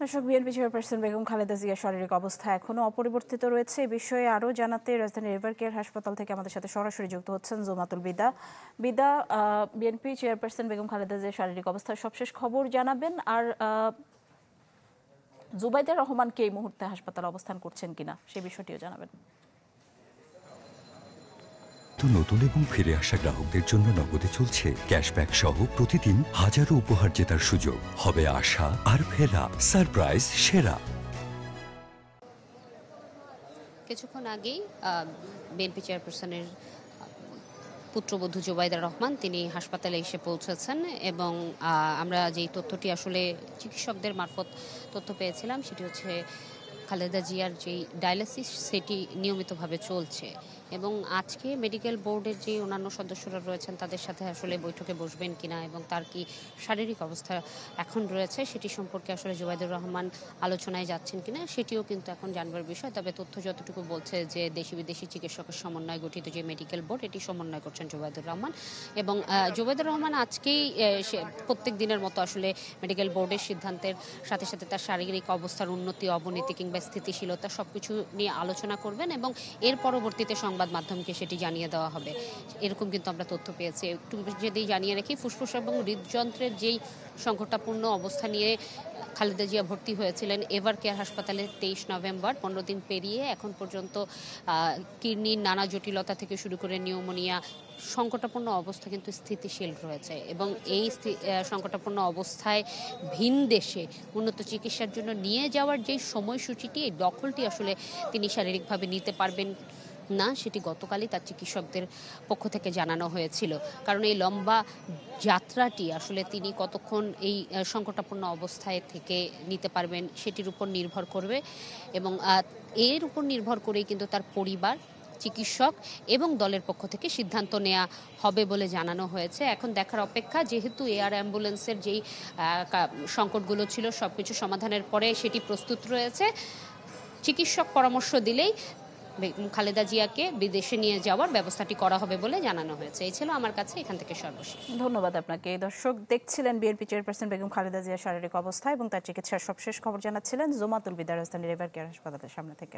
দর্শক, BNP chairperson Begum Khaleda জিয়ার শারীরিক অবস্থা এখনো অপরিবর্তিত রয়েছে। এই বিষয়ে আরও জানাতে রাজধানীর এভার কেয়ার হাসপাতাল থেকে আমাদের সাথে সরাসরি যুক্ত হচ্ছেন জুমাতুল বিদা। বিএনপি চেয়ারপারসন বেগম খালেদা জিয়ার শারীরিক অবস্থার সবশেষ খবর জানাবেন, আর জুবাইদা রহমানকে এই মুহূর্তে হাসপাতালে অবস্থান করছেন কিনা সেই বিষয়টিও জানাবেন। নতুন এবং ফিরে আসা গ্রাহকদের জন্য নগদে চলছে ক্যাশব্যাক সহ প্রতিদিন হাজারো উপহার জেতার সুযোগ। হবে আশা আর ফেরা, সারপ্রাইজ সেরা। কিছুক্ষণ আগেই বিএনপি চেয়ারপারসনের পুত্রবধূ জুবাইদা রহমান তিনি হাসপাতালে এসে পৌঁছেছেন এবং আমরা যেই তথ্যটি আসলে চিকিৎসকদের মারফত তথ্য পেয়েছিলাম সেটি হচ্ছে খালেদা জিয়ার যেই ডায়ালিসিস সেটি নিয়মিতভাবে চলছে এবং আজকে মেডিকেল বোর্ডের যে অন্যান্য সদস্যরা রয়েছেন তাদের সাথে আসলে বৈঠকে বসবেন কিনা এবং তার কি শারীরিক অবস্থা এখন রয়েছে সেটি সম্পর্কে আসলে জুবাইদুর রহমান আলোচনায় যাচ্ছেন কিনা সেটিও কিন্তু এখন জানবার বিষয়। তবে তথ্য যতটুকু বলছে যে দেশি বিদেশি চিকিৎসকের সমন্বয়ে গঠিত যে মেডিকেল বোর্ড এটি সমন্বয় করছেন জুবাইদুর রহমান এবং জুবাইদুর রহমান আজকেই প্রত্যেক দিনের মতো আসলে মেডিকেল বোর্ডের সিদ্ধান্তের সাথে সাথে তার শারীরিক অবস্থার উন্নতি অবনতি কিংবা স্থিতিশীলতা সবকিছু নিয়ে আলোচনা করবেন এবং এর পরবর্তীতে সংবাদ মাধ্যমকে সেটি জানিয়ে দেওয়া হবে, এরকম কিন্তু আমরা তথ্য পেয়েছি। একটু যদি জানিয়ে রাখি, ফুসফুস এবং হৃদযন্ত্রের যেই সংকটাপূর্ণ অবস্থা নিয়ে খালেদা জিয়া ভর্তি হয়েছিলেন এভার কেয়ার হাসপাতালে 23 নভেম্বর, 15 দিন পেরিয়ে এখন পর্যন্ত কিডনির নানা জটিলতা থেকে শুরু করে নিউমোনিয়া সংকটাপূর্ণ অবস্থা কিন্তু স্থিতিশীল রয়েছে এবং এই সংকটাপূর্ণ অবস্থায় ভিন দেশে উন্নত চিকিৎসার জন্য নিয়ে যাওয়ার যেই সময়সূচিটি, এই দখলটি আসলে তিনি শারীরিকভাবে নিতে পারবেন না সেটি গতকালই তার চিকিৎসকদের পক্ষ থেকে জানানো হয়েছিল। কারণ এই লম্বা যাত্রাটি আসলে তিনি কতক্ষণ এই সংকটাপূর্ণ অবস্থায় থেকে নিতে পারবেন সেটির উপর নির্ভর করবে এবং এর উপর নির্ভর করেই কিন্তু তার পরিবার, চিকিৎসক এবং দলের পক্ষ থেকে সিদ্ধান্ত নেওয়া হবে বলে জানানো হয়েছে। এখন দেখার অপেক্ষা, যেহেতু এয়ার অ্যাম্বুলেন্সের যেই সংকটগুলো ছিল সবকিছু সমাধানের পরে সেটি প্রস্তুত রয়েছে। চিকিৎসক পরামর্শ দিলেই খালেদা জিয়াকে বিদেশে নিয়ে যাওয়ার ব্যবস্থাটি করা হবে বলে জানানো হয়েছে। এই ছিল আমার কাছে এখান থেকে সর্বশেষ। ধন্যবাদ আপনাকে। দর্শক, দেখছিলেন বিএনপি চেয়ারপারসন বেগম খালেদা জিয়ার শারীরিক অবস্থা এবং তার চিকিৎসার সবশেষ খবর জানাচ্ছিলেন জুমাতুল বিদা রাজধানীর এভার কেয়ার হাসপাতালের সামনে থেকে।